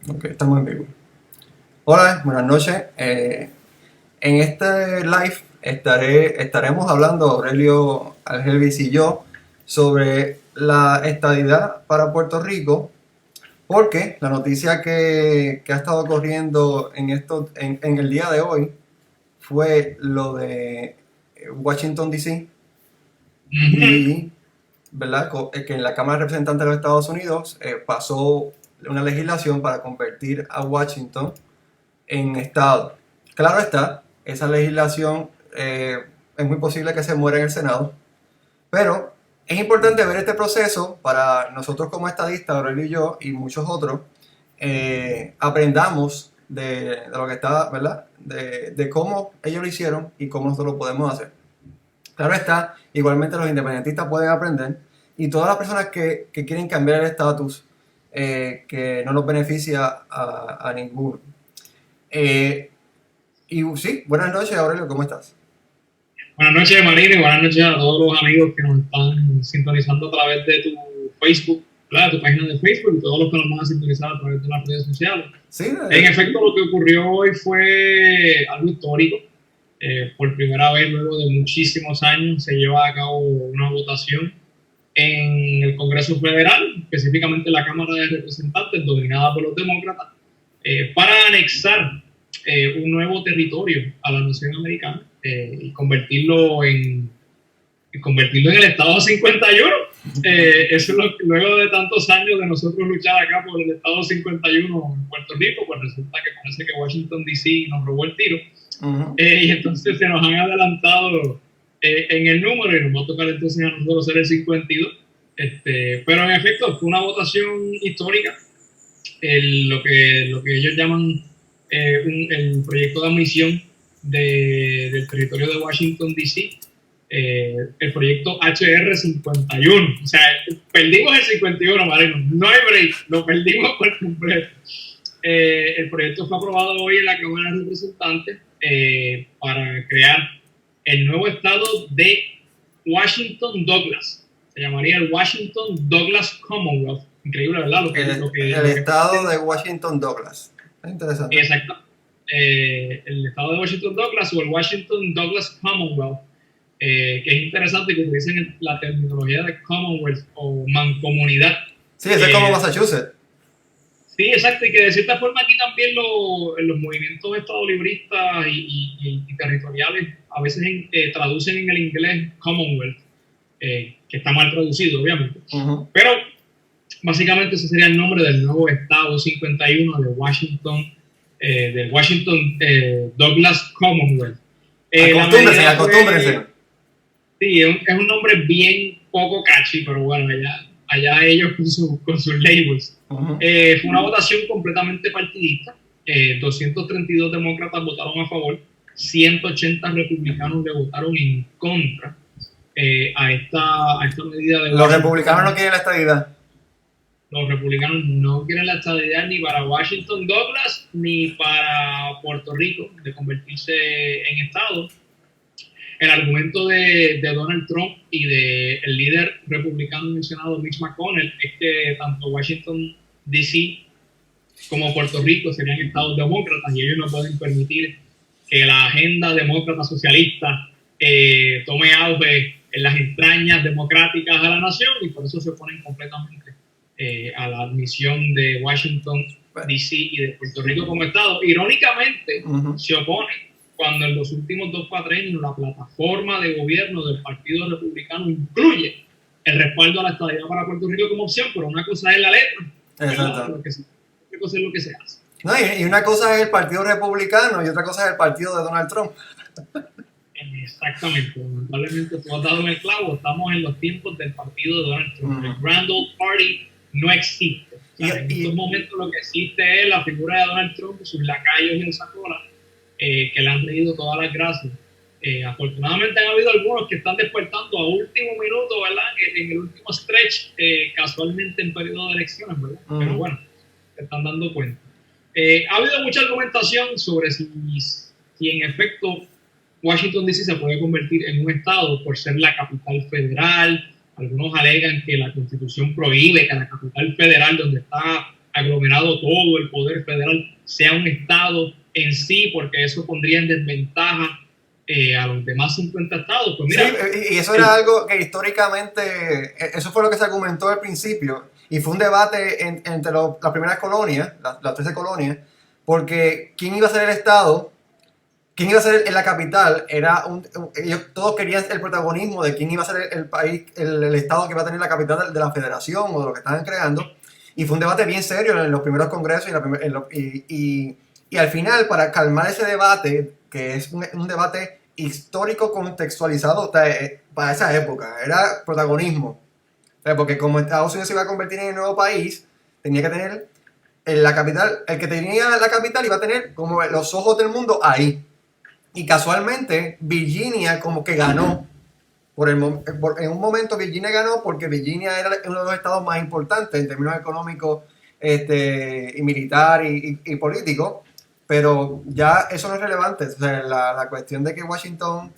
Ok, estamos en vivo. Hola, buenas noches. En este live estaremos hablando, Aurelio Algelvis y yo, sobre la estadidad para Puerto Rico, porque la noticia que ha estado corriendo en el día de hoy fue lo de Washington, D.C. Ujú. y ¿verdad? Que en la Cámara de Representantes de los Estados Unidos pasó una legislación para convertir a Washington en estado. Claro está, esa legislación es muy posible que se muera en el Senado, pero es importante ver este proceso para nosotros como estadistas, Aurelio y yo y muchos otros, aprendamos de lo que está, ¿verdad? De cómo ellos lo hicieron y cómo nosotros lo podemos hacer. Claro está, igualmente los independentistas pueden aprender y todas las personas que quieren cambiar el estatus que no nos beneficia a ninguno. Eh, y sí, buenas noches, Aurelio, ¿cómo estás? Buenas noches, Marina, y buenas noches a todos los amigos que nos están sintonizando a través de tu Facebook, ¿verdad? Tu página de Facebook y todos los que nos van a sintonizar a través de las redes sociales. Sí, En efecto, lo que ocurrió hoy fue algo histórico. Por primera vez, luego de muchísimos años, se lleva a cabo una votación en el Congreso Federal, específicamente en la Cámara de Representantes, dominada por los demócratas, para anexar un nuevo territorio a la nación americana y convertirlo en el Estado 51. Eso es luego de tantos años de nosotros luchar acá por el Estado 51 en Puerto Rico, pues resulta que parece que Washington D.C. nos robó el tiro. uh-huh. Y entonces se nos han adelantado en el número y nos va a tocar entonces a nosotros ser el 52. Pero en efecto fue una votación histórica, lo que ellos llaman el proyecto de admisión del territorio de Washington, D.C., el proyecto HR 51. O sea, perdimos el 51, Marino. No hay break, lo perdimos por completo. El proyecto fue aprobado hoy en la Cámara de Representantes para crear el nuevo estado de Washington Douglas. Se llamaría el Washington Douglas Commonwealth. Increíble, ¿verdad? El estado de Washington Douglas. Es interesante. Exacto. El estado de Washington Douglas o el Washington Douglas Commonwealth, que es interesante que utilicen la terminología de Commonwealth o mancomunidad. Sí, ese es como Massachusetts. Sí, exacto, y que de cierta forma aquí también los movimientos estadolibristas y territoriales a veces traducen en el inglés Commonwealth, que está mal traducido, obviamente. Uh-huh. Pero básicamente ese sería el nombre del nuevo Estado 51 de Washington, del Washington Douglas Commonwealth. Acostúmbrense. Sí, es un nombre bien poco catchy, pero bueno, allá ellos con sus labels. Uh-huh. Fue una votación completamente partidista. 232 demócratas votaron a favor, 180 republicanos le votaron en contra a esta medida de Los republicanos no quieren la estadidad. Los republicanos no quieren la estadidad ni para Washington Douglas ni para Puerto Rico de convertirse en estado. El argumento de Donald Trump y del líder republicano mencionado Mitch McConnell es que tanto Washington D.C. como Puerto Rico serían estados demócratas y ellos no pueden permitir que la agenda demócrata socialista tome auge en las entrañas democráticas a la nación y por eso se oponen completamente a la admisión de Washington D.C. y de Puerto Rico como estado. Irónicamente, uh-huh, se oponen cuando en los últimos 2 cuatrenios la plataforma de gobierno del Partido Republicano incluye el respaldo a la estadidad para Puerto Rico como opción, pero una cosa es la letra, exacto, otra cosa es lo que se hace. No, y una cosa es el Partido Republicano y otra cosa es el partido de Donald Trump. Exactamente, lamentablemente tú has dado en el clavo, estamos en los tiempos del partido de Donald Trump. El Grand Old Party no existe. O sea, en estos momentos lo que existe es la figura de Donald Trump, sus lacayos en esa cola, que le han leído todas las gracias. Afortunadamente han habido algunos que están despertando a último minuto, ¿verdad? En el último stretch, casualmente en periodo de elecciones, ¿verdad? Uh-huh. Pero bueno, se están dando cuenta. Ha habido mucha argumentación sobre si en efecto Washington D.C. se puede convertir en un estado por ser la capital federal. Algunos alegan que la Constitución prohíbe que la capital federal, donde está aglomerado todo el poder federal sea un estado en sí, porque eso pondría en desventaja a los demás 50 estados. Pues mira, sí, y eso era algo que históricamente, eso fue lo que se argumentó al principio, y fue un debate entre las primeras colonias, las 13 colonias, porque quién iba a ser el estado, quién iba a ser en la capital, ellos todos querían el protagonismo de quién iba a ser el país, el estado que iba a tener la capital de la federación o de lo que estaban creando, y fue un debate bien serio en los primeros congresos y al final, para calmar ese debate, que es un debate histórico contextualizado para esa época, era protagonismo. Porque como Estados Unidos se iba a convertir en el nuevo país, tenía que tener en la capital, el que tenía la capital iba a tener como los ojos del mundo ahí. Y casualmente Virginia como que ganó. En un momento Virginia ganó porque Virginia era uno de los estados más importantes en términos económicos y militar y político, pero ya eso no es relevante. O sea, la cuestión de que Washington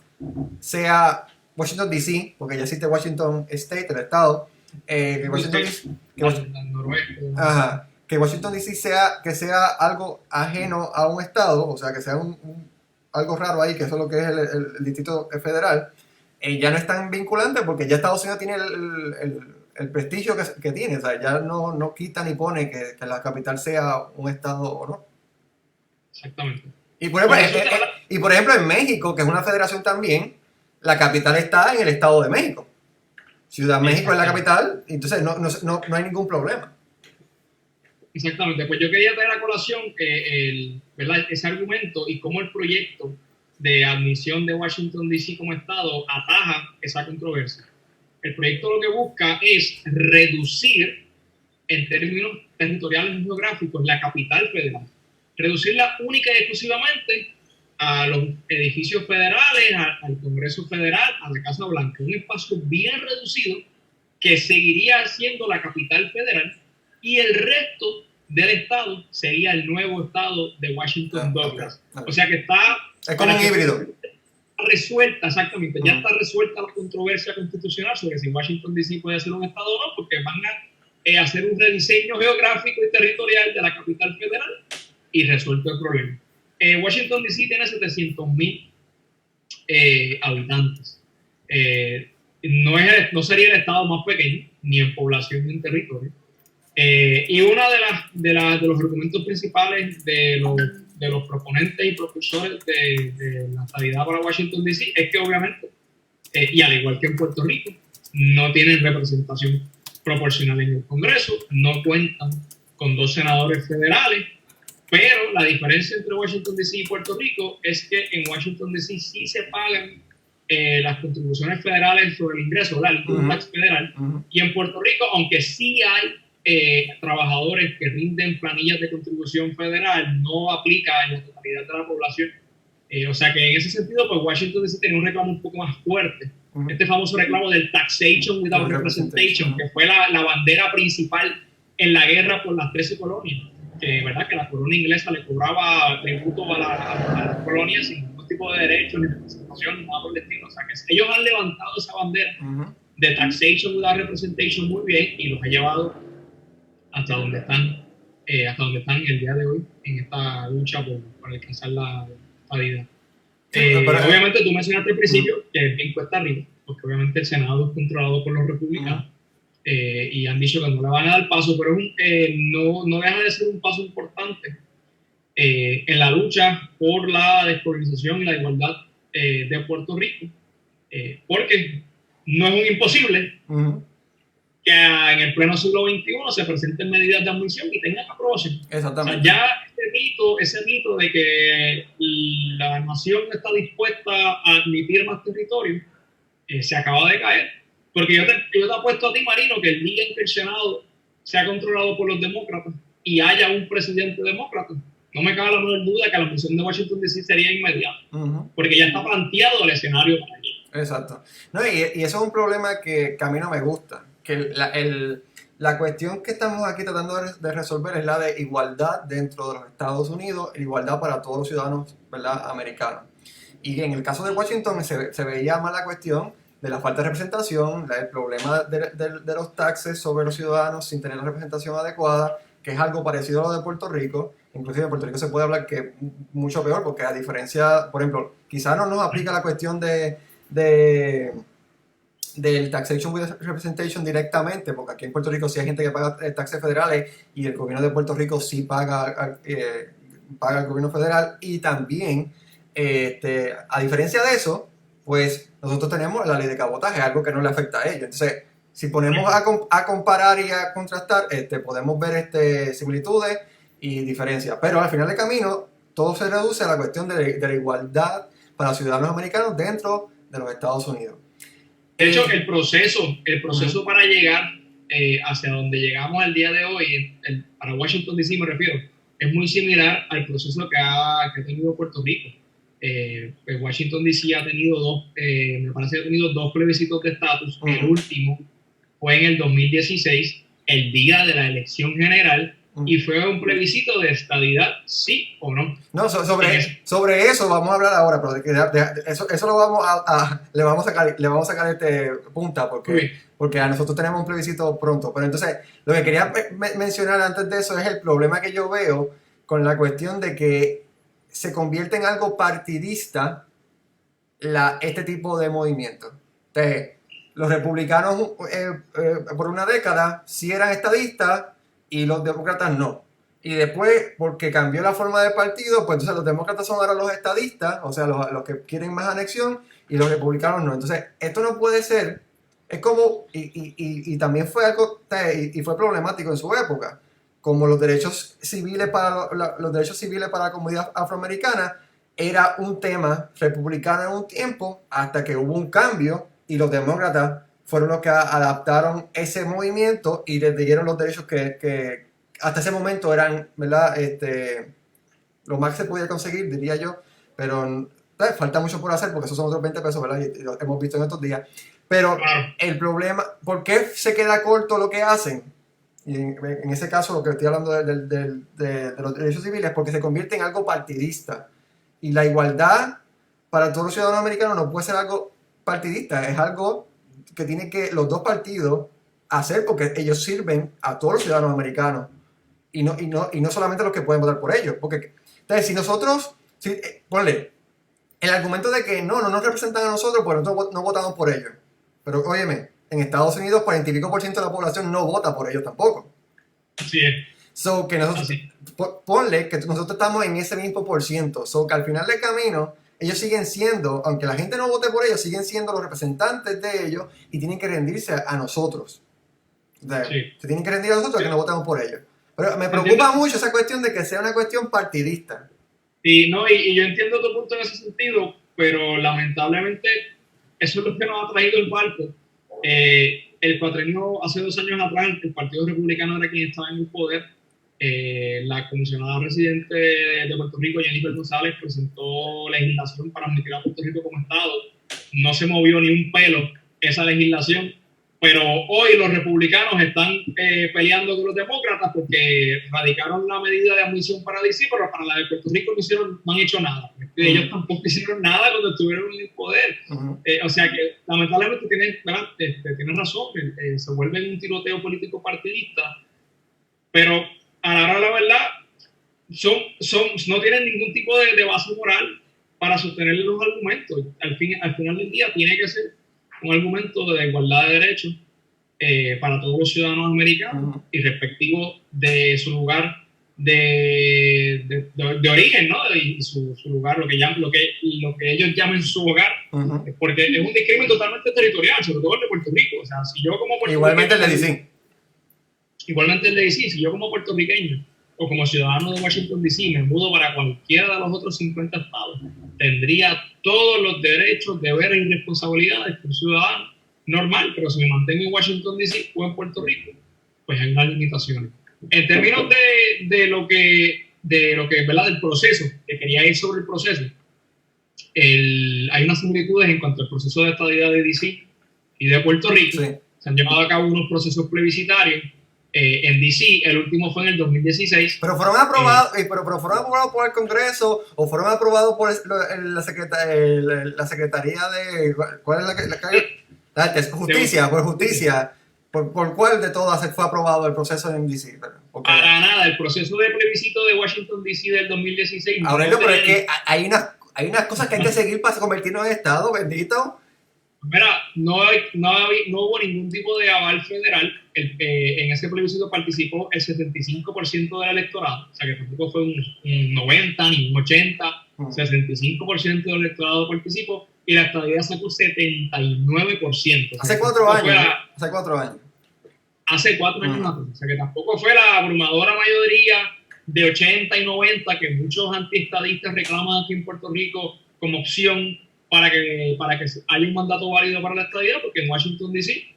sea Washington DC, porque ya existe Washington State, el estado, que Washington DC sea algo ajeno a un estado, o sea, que sea algo raro ahí, que eso es lo que es el distrito federal, ya no es tan vinculante porque ya Estados Unidos tiene el prestigio que tiene, o sea, ya no quita ni pone que la capital sea un estado o no. Exactamente. Y por ejemplo en México, que es una federación también, la capital está en el Estado de México. Ciudad México es la capital, entonces no hay ningún problema. Exactamente, pues yo quería traer a colación ¿verdad? Ese argumento y cómo el proyecto de admisión de Washington DC como estado ataja esa controversia. El proyecto lo que busca es reducir, en términos territoriales y geográficos, la capital federal. Reducirla única y exclusivamente a los edificios federales, al Congreso Federal, a la Casa Blanca. Un espacio bien reducido que seguiría siendo la capital federal y el resto del estado sería el nuevo estado de Washington Douglas. Okay. O sea que está... Es como un híbrido. Resuelta, exactamente. Ya está resuelta la controversia constitucional sobre si Washington DC puede ser un estado o no, porque van a hacer un rediseño geográfico y territorial de la capital federal y resuelto el problema. Washington DC tiene 700,000 habitantes. No sería el estado más pequeño, ni en población ni en territorio. Y uno de los argumentos principales de los proponentes y propulsores de la estadidad para Washington DC es que obviamente, y al igual que en Puerto Rico, no tienen representación proporcional en el Congreso, no cuentan con 2 senadores federales, pero la diferencia entre Washington DC y Puerto Rico es que en Washington DC sí se pagan las contribuciones federales sobre el ingreso, ¿verdad? El tax federal, y en Puerto Rico, aunque sí hay trabajadores que rinden planillas de contribución federal, no aplica en la totalidad de la población. O sea que en ese sentido, pues Washington DC tiene un reclamo un poco más fuerte. Este famoso reclamo del taxation without representation, que fue la bandera principal en la guerra por las 13 colonias. ¿Verdad? Que la corona inglesa le cobraba tributo a las colonias sin ningún tipo de derecho ni representación, ni nada por el estilo. O sea que ellos han levantado esa bandera de taxation without representation muy bien y los ha llevado hasta donde están el día de hoy en esta lucha por alcanzar la estadidad. Obviamente tú mencionaste al principio que es bien cuesta arriba, porque obviamente el Senado es controlado por los republicanos y han dicho que no le van a dar paso, pero no deja de ser un paso importante en la lucha por la descolonización y la igualdad de Puerto Rico, porque no es un imposible que en el pleno siglo XXI se presenten medidas de admisión y tengan aprobación. Exactamente. O sea, ya ese mito de que la nación está dispuesta a admitir más territorio se acaba de caer, porque yo te apuesto a ti, Marino, que el día en que el Senado sea controlado por los demócratas y haya un presidente demócrata, no me cabe la menor duda que la admisión de Washington DC sería inmediata, porque ya está planteado el escenario para allí. Exacto. No, y eso es un problema que a mí no me gusta. Que la cuestión que estamos aquí tratando de resolver es la de igualdad dentro de los Estados Unidos, igualdad para todos los ciudadanos, ¿verdad?, americanos. Y en el caso de Washington se veía más la cuestión de la falta de representación, el problema de los taxes sobre los ciudadanos sin tener la representación adecuada, que es algo parecido a lo de Puerto Rico. Inclusive en Puerto Rico se puede hablar que es mucho peor, porque a diferencia, por ejemplo, quizás no nos aplica la cuestión del Taxation with Representation directamente, porque aquí en Puerto Rico sí hay gente que paga taxes federales y el gobierno de Puerto Rico sí paga al gobierno federal. Y también, a diferencia de eso, pues nosotros tenemos la ley de cabotaje, algo que no le afecta a ellos. Entonces, si ponemos a comparar y a contrastar, podemos ver similitudes y diferencias. Pero al final del camino, todo se reduce a la cuestión de la igualdad para los ciudadanos americanos dentro de los Estados Unidos. De hecho, el proceso para llegar hacia donde llegamos al día de hoy, para Washington DC me refiero, es muy similar al proceso que ha tenido Puerto Rico. Pues Washington DC ha tenido me parece que ha tenido dos plebiscitos de estatus. El último fue en el 2016, el día de la elección general, y fue un plebiscito de estadidad, sí o no. No, sobre eso vamos a hablar ahora, pero eso lo vamos le vamos a sacar punta, porque a nosotros tenemos un plebiscito pronto. Pero entonces, lo que quería mencionar antes de eso es el problema que yo veo con la cuestión de que se convierte en algo partidista este tipo de movimiento. Entonces, los republicanos por una década sí eran estadistas y los demócratas no. Y después, porque cambió la forma de partido, pues entonces los demócratas son ahora los estadistas, o sea, los que quieren más anexión, y los republicanos no. Entonces, esto no puede ser, es como, y también fue algo, y fue problemático en su época, como los derechos civiles para la comunidad afroamericana era un tema republicano en un tiempo, hasta que hubo un cambio y los demócratas fueron los que adaptaron ese movimiento y les dieron los derechos que hasta ese momento eran, ¿verdad? Lo más que se podía conseguir, diría yo, pero falta mucho por hacer porque esos son otros 20 pesos, ¿verdad? Y lo hemos visto en estos días. Pero el problema, ¿por qué se queda corto lo que hacen? Y en ese caso, lo que estoy hablando de los derechos civiles, porque se convierte en algo partidista. Y la igualdad para todos los ciudadanos americanos no puede ser algo partidista, es algo que tienen que los dos partidos hacer, porque ellos sirven a todos los ciudadanos americanos y no solamente a los que pueden votar por ellos. Porque, entonces, si nosotros, ponle, el argumento de que no nos representan a nosotros, pues nosotros no votamos por ellos. Pero, óyeme, en Estados Unidos 40 y pico % de la población no vota por ellos tampoco. Así es. So, que nosotros, ponle que nosotros estamos en ese mismo por ciento. So, que al final del camino, ellos siguen siendo, aunque la gente no vote por ellos, siguen siendo los representantes de ellos y tienen que rendirse a nosotros. Se tienen que rendir a nosotros que no votamos por ellos. Pero me preocupa mucho esa cuestión de que sea una cuestión partidista. Y yo entiendo tu punto en ese sentido, pero lamentablemente eso es lo que nos ha traído el barco. El cuatrenio, hace 2 años atrás, el Partido Republicano era quien estaba en el poder. La comisionada residente de Puerto Rico, Jennifer González, presentó legislación para admitir a Puerto Rico como Estado. No se movió ni un pelo esa legislación, pero hoy los republicanos están peleando con los demócratas porque radicaron la medida de admisión para DC, pero para la de Puerto Rico no han hecho nada. Ellos tampoco hicieron nada cuando estuvieron en el poder. O sea que lamentablemente tienes razón, se vuelve un tiroteo político partidista, pero a la hora de la verdad no tienen ningún tipo de base moral para sostener los argumentos. Al final del día tiene que ser un argumento de igualdad de derechos para todos los ciudadanos americanos y respectivo de su lugar de origen, ¿no? Y su lugar, lo que ellos llaman su hogar, porque es un discrimen totalmente territorial, sobre todo el de Puerto Rico. O sea, si yo como puertorriqueño, igualmente el de DC. Igualmente el de DC, si yo como puertorriqueño o como ciudadano de Washington DC me mudo para cualquiera de los otros 50 estados, tendría todos los derechos, deberes y responsabilidades que un ciudadano normal, pero si me mantengo en Washington DC o en Puerto Rico, pues hay unas limitaciones. En términos de lo que ¿verdad? Del proceso, que quería ir sobre el proceso, hay unas similitudes en cuanto al proceso de estadidad de DC y de Puerto Rico. Sí. Se han llevado a cabo unos procesos plebiscitarios. En DC, el último fue en el 2016. Pero fueron aprobados, pero fueron aprobados por el Congreso o fueron aprobados por la Secretaría de, ¿cuál es la Justicia, por Justicia. ¿Por cuál de todas fue aprobado el proceso en DC? Para nada, el proceso de plebiscito de Washington DC del 2016. Aurelio, pero es que hay unas cosas que hay que seguir para convertirnos en Estado, bendito. Mira, no hubo ningún tipo de aval federal. En ese plebiscito participó el 75% del electorado, o sea que tampoco fue un 90 ni un 80, 65% del electorado participó y la estadía sacó 79%. Hace 4 años. Hace 4 años. Hace 4 años atrás, o sea que tampoco fue la abrumadora mayoría de 80 y 90 que muchos antiestadistas reclaman aquí en Puerto Rico como opción para que haya un mandato válido para la estadidad, porque en Washington D.C.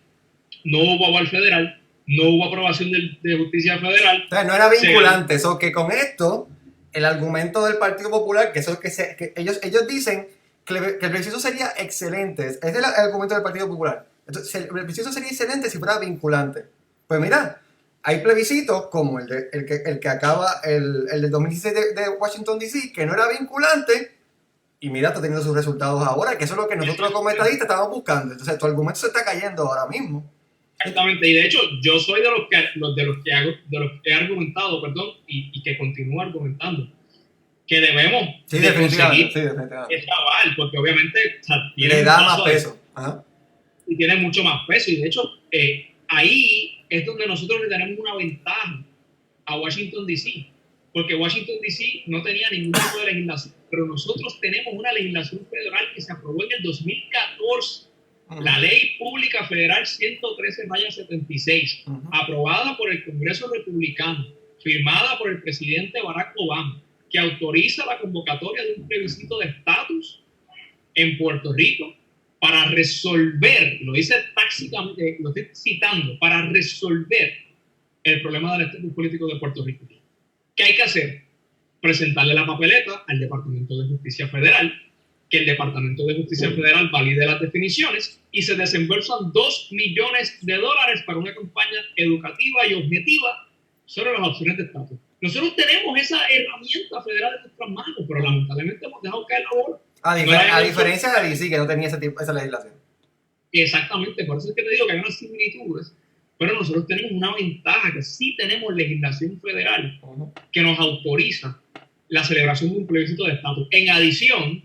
no hubo aval federal, no hubo aprobación de justicia federal. O sea, no era vinculante, eso que con esto, el argumento del Partido Popular, que ellos dicen que el plebiscito sería excelente, es el argumento del Partido Popular. Entonces, el plebiscito sería excelente si fuera vinculante. Pues mira, hay plebiscitos como el que acaba, el del 2016 de Washington D.C., que no era vinculante. Y mira, está teniendo sus resultados ahora, que eso es lo que nosotros como estadistas estamos buscando. Entonces, tu argumento se está cayendo ahora mismo. Exactamente, y de hecho, yo soy de los que he argumentado, y que continúo argumentando, que debemos conseguir ese aval, porque obviamente le da más peso. Ajá. Y tiene mucho más peso. Y de hecho, ahí es donde nosotros le tenemos una ventaja a Washington D.C., porque Washington D.C. no tenía ningún tipo de legislación, pero nosotros tenemos una legislación federal que se aprobó en el 2014, la Ley Pública Federal 113/76, aprobada por el Congreso Republicano, firmada por el presidente Barack Obama, que autoriza la convocatoria de un plebiscito de estatus en Puerto Rico para resolver, lo dice tácticamente, lo estoy citando, para resolver el problema del estatus político de Puerto Rico. ¿Qué hay que hacer? Presentarle la papeleta al Departamento de Justicia Federal, que el Departamento de Justicia Federal valide las definiciones y se desembolsan $2 millones para una campaña educativa y objetiva sobre las opciones de estatus. Nosotros tenemos esa herramienta federal en nuestras manos, pero lamentablemente hemos dejado caer la bola. A diferencia de DC, que no tenía esa legislación. Exactamente, por eso es que te digo que hay unas similitudes, pero nosotros tenemos una ventaja, que sí tenemos legislación federal que nos autoriza la celebración de un plebiscito de estatus. En adición,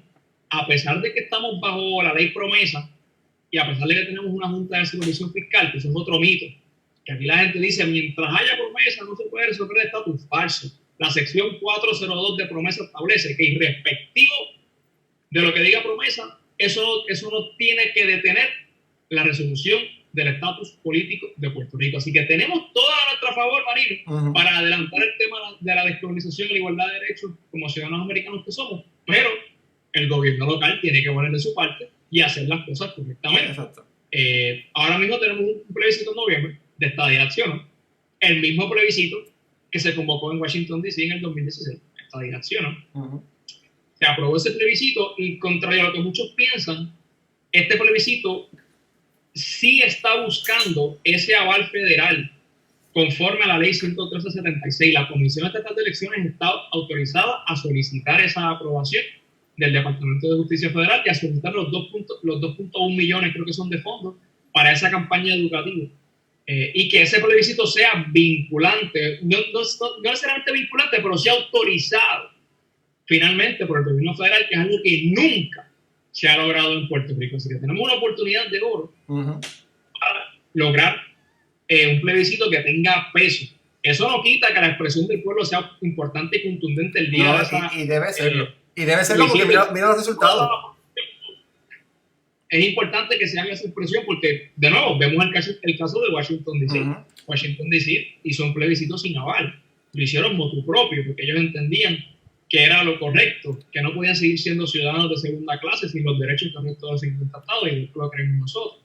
a pesar de que estamos bajo la ley promesa y a pesar de que tenemos una junta de supervisión fiscal, que eso es otro mito, que aquí la gente dice, mientras haya promesa no se puede resolver el estatus. Falso. La sección 402 de promesa establece que irrespectivo de lo que diga promesa, eso no tiene que detener la resolución del estatus político de Puerto Rico. Así que tenemos todo a nuestro favor, Marino, para adelantar el tema de la descolonización y la igualdad de derechos como ciudadanos americanos que somos, pero el gobierno local tiene que poner de su parte y hacer las cosas correctamente. Exacto. Ahora mismo tenemos un plebiscito en noviembre de estadía acción, el mismo plebiscito que se convocó en Washington D.C. en el 2016, estadía acción. Se aprobó ese plebiscito y, contrario a lo que muchos piensan, este plebiscito sí está buscando ese aval federal conforme a la ley 113/76. La Comisión Estatal de Elecciones está autorizada a solicitar esa aprobación del Departamento de Justicia Federal y a solicitar los 2.1 millones, creo que son de fondos, para esa campaña educativa. Y que ese plebiscito sea vinculante, no necesariamente vinculante, pero sea autorizado finalmente por el gobierno federal, que es algo que nunca se ha logrado en Puerto Rico. Así que tenemos una oportunidad de oro para lograr un plebiscito que tenga peso. Eso no quita que la expresión del pueblo sea importante y contundente el día de esa... Y debe serlo. Y debe serlo porque mira los resultados. Es importante que se haga esa expresión porque, de nuevo, vemos el caso de Washington D.C. Washington D.C. hizo un plebiscito sin aval. Lo hicieron motu propio porque ellos entendían que era lo correcto, que no podían seguir siendo ciudadanos de segunda clase sin los derechos que han estado sin tratado, y lo creemos nosotros.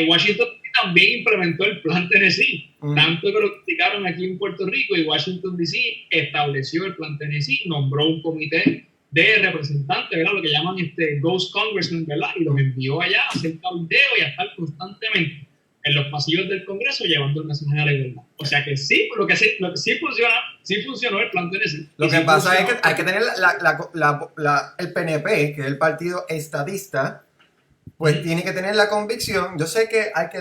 Washington también implementó el Plan Tennessee, tanto que lo criticaron aquí en Puerto Rico, y Washington D.C. estableció el Plan Tennessee, nombró un comité de representantes, ¿verdad? Lo que llaman Ghost Congressmen, ¿verdad? Y los envió allá a hacer cabildeo y a estar constantemente en los pasillos del Congreso llevando el mensaje de la igualdad. O sea que sí, lo que sí funcionó el Plan Tennessee. Lo que pasa es que hay que tener el PNP, que es el partido estadista, pues tiene que tener la convicción. Yo sé que hay que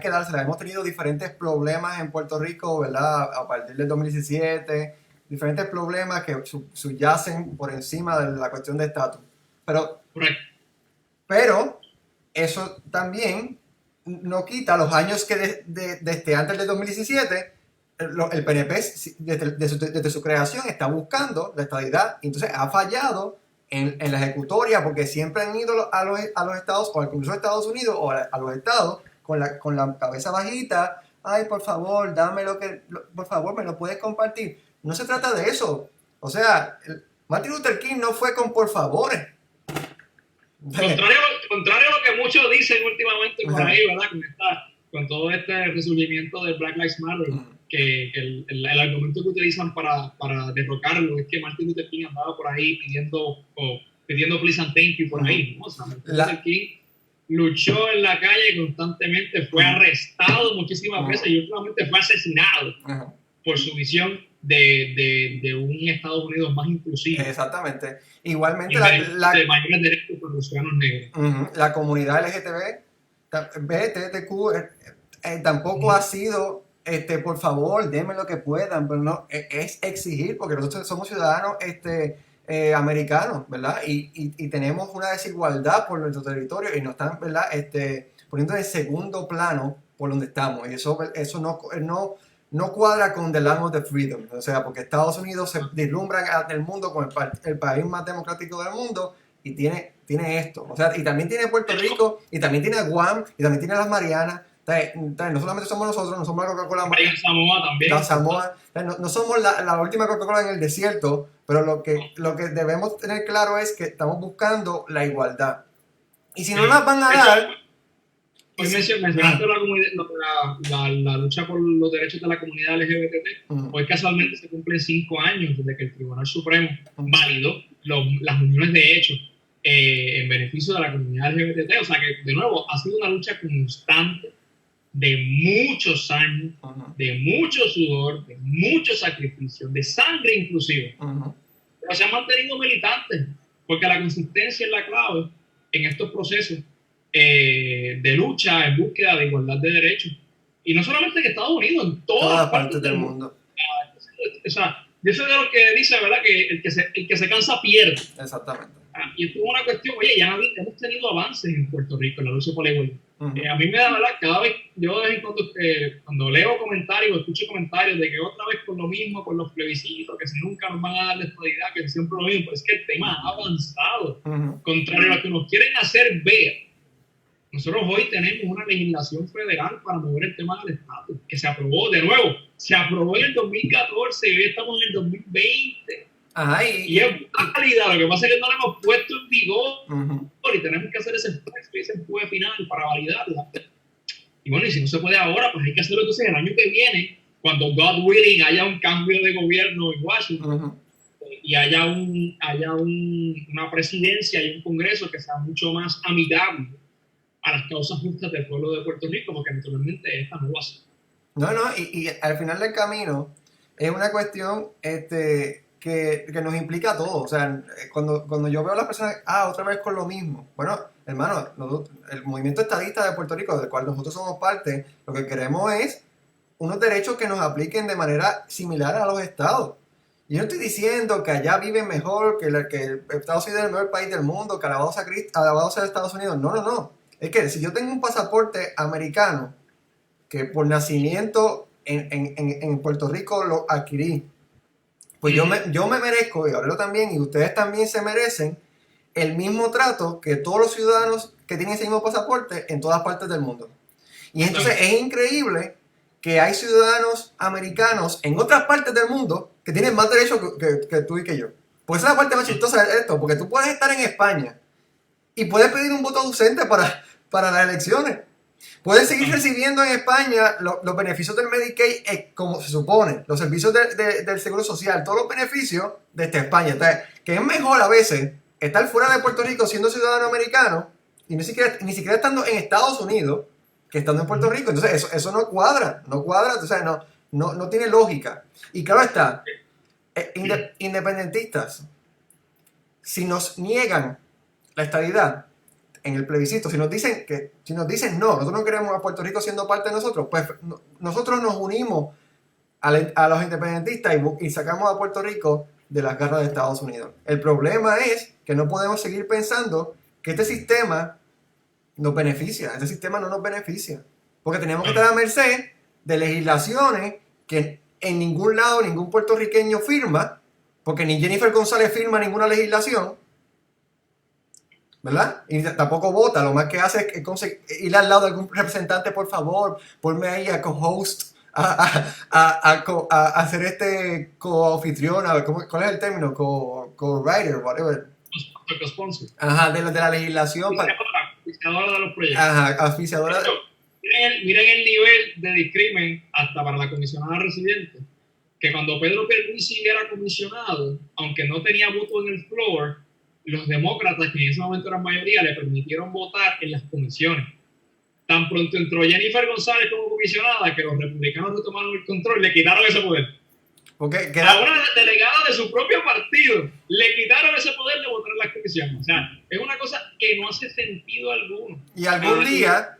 dársela. Hemos tenido diferentes problemas en Puerto Rico, ¿verdad? A partir del 2017, diferentes problemas que subyacen por encima de la cuestión de estatus. Pero, Correcto. pero eso también no quita los años que desde antes del 2017 el PNP desde su creación está buscando la estadidad, y entonces ha fallado en la ejecutoria porque siempre han ido a los estados o al Congreso de Estados Unidos o a los estados con la cabeza bajita. Ay, por favor, dame por favor, me lo puedes compartir. No se trata de eso. O sea, Martin Luther King no fue con por favores. Contrario a lo que muchos dicen últimamente por ahí, ¿verdad? Con todo este resurgimiento del Black Lives Matter, que el argumento que utilizan para derrocarlo es que Martin Luther King andaba por ahí pidiendo please and thank you por ahí, ¿no? O sea, Martin Luther King luchó en la calle constantemente, fue arrestado muchísimas veces y últimamente fue asesinado por su visión de un Estados Unidos más inclusivo. Exactamente. Igualmente, de mayores derechos para los ciudadanos negros. La comunidad LGTB tampoco ha sido, por favor, denme lo que puedan, pero no, es exigir, porque nosotros somos ciudadanos americanos, ¿verdad? Y tenemos una desigualdad por nuestro territorio y nos están, ¿verdad? Poniendo en segundo plano por donde estamos. Y eso no cuadra con the land of the freedom. O sea, porque Estados Unidos se deslumbra ante el mundo como el país más democrático del mundo y tiene esto. O sea, y también tiene Puerto Rico, y también tiene Guam, y también tiene las Marianas. No solamente somos nosotros, no somos la Coca-Cola. Samoa también. La Samoa. No somos la última Coca-Cola en el desierto, pero lo que debemos tener claro es que estamos buscando la igualdad. Y si no las van a dar... Hoy mencionaste la lucha por los derechos de la comunidad LGBT. Hoy casualmente se cumplen 5 años desde que el Tribunal Supremo validó las uniones de hecho en beneficio de la comunidad LGBT. O sea que, de nuevo, ha sido una lucha constante de muchos años, de mucho sudor, de mucho sacrificio, de sangre inclusive. Pero se han mantenido militantes, porque la consistencia es la clave en estos procesos de lucha en búsqueda de igualdad de derechos. Y no solamente en Estados Unidos, en todas partes del mundo. O sea, yo soy de los que dice, ¿verdad?, que el que se cansa pierde. Exactamente. Y esto es una cuestión, oye, ya hemos tenido avances en Puerto Rico en la lucha por la igualdad. A mí me da, ¿verdad?, cada vez, yo de vez en cuando leo comentarios, escucho comentarios de que otra vez con lo mismo, con los plebiscitos, que si nunca nos van a dar la estabilidad, que siempre lo mismo, pues es que el tema ha avanzado. Contrario a lo que nos quieren hacer ver. Nosotros hoy tenemos una legislación federal para mover el tema del estatus, que se aprobó, de nuevo, se aprobó en el 2014 y hoy estamos en el 2020. Ajá, y es válida, lo que pasa es que no la hemos puesto en vigor y tenemos que hacer ese empuje final para validarla. Y bueno, y si no se puede ahora, pues hay que hacerlo entonces el año que viene, cuando God willing haya un cambio de gobierno en Washington y haya una presidencia y un congreso que sea mucho más amigable a las causas justas del pueblo de Puerto Rico, porque naturalmente esta no lo hace. No, y al final del camino es una cuestión que nos implica a todos. O sea, cuando yo veo a las personas, otra vez con lo mismo. Bueno, hermano, el movimiento estadista de Puerto Rico, del cual nosotros somos parte, lo que queremos es unos derechos que nos apliquen de manera similar a los estados. Yo no estoy diciendo que allá viven mejor, que Estados Unidos es el mejor país del mundo, que alabado sea Estados Unidos. No. Es que si yo tengo un pasaporte americano, que por nacimiento en Puerto Rico lo adquirí, pues yo me merezco, y Aurelio también, y ustedes también se merecen, el mismo trato que todos los ciudadanos que tienen ese mismo pasaporte en todas partes del mundo. Y entonces es increíble que hay ciudadanos americanos en otras partes del mundo que tienen más derechos que tú y que yo. Pues esa es la parte más chistosa de esto, porque tú puedes estar en España y puedes pedir un voto ausente para las elecciones. Pueden seguir recibiendo en España los beneficios del Medicaid como se supone, los servicios del Seguro Social, todos los beneficios desde España. Entonces, que es mejor a veces estar fuera de Puerto Rico siendo ciudadano americano y ni siquiera estando en Estados Unidos que estando en Puerto Rico. Entonces, eso no cuadra, entonces no tiene lógica. Y claro está, independentistas, si nos niegan la estadidad, en el plebiscito, si nos dicen no, nosotros no queremos a Puerto Rico siendo parte de nosotros, pues nosotros nos unimos a los independentistas y sacamos a Puerto Rico de las garras de Estados Unidos. El problema es que no podemos seguir pensando que este sistema nos beneficia. Este sistema no nos beneficia. Porque tenemos que estar a merced de legislaciones que en ningún lado ningún puertorriqueño firma, porque ni Jennifer González firma ninguna legislación, ¿verdad? Y tampoco vota. Lo más que hace es ir al lado de algún representante, por favor, ponme ahí a co-host, a hacer co-anfitrión, ¿cuál es el término? Co-writer, whatever. Co-sponsor. Ajá, de la legislación. Oficiadora de los proyectos. Ajá, oficiadora. Miren el nivel de discrimen hasta para la comisionada residente, que cuando Pedro Pierluisi era comisionado, aunque no tenía voto en el floor, los demócratas, que en ese momento eran mayoría, le permitieron votar en las comisiones. Tan pronto entró Jennifer González como comisionada, que los republicanos retomaron el control y le quitaron ese poder. Okay, a una delegada de su propio partido le quitaron ese poder de votar en las comisiones. O sea, es una cosa que no hace sentido alguno. Y algún día...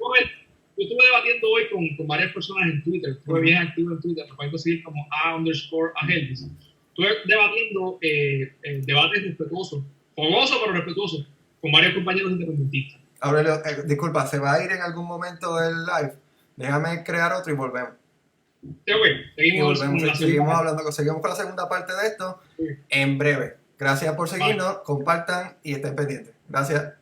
Yo estuve debatiendo hoy con varias personas en Twitter. Estuve bien activo en Twitter. Me pueden seguir como _Helvis. Estuve debatiendo debates respetuosos, fogosos pero respetuosos, con varios compañeros independentistas. Aurelio, disculpa, ¿se va a ir en algún momento el live? Déjame crear otro y volvemos. Sí, okay. Seguimos hablando, seguimos con la segunda parte de esto en breve. Gracias por seguirnos, compartan y estén pendientes. Gracias.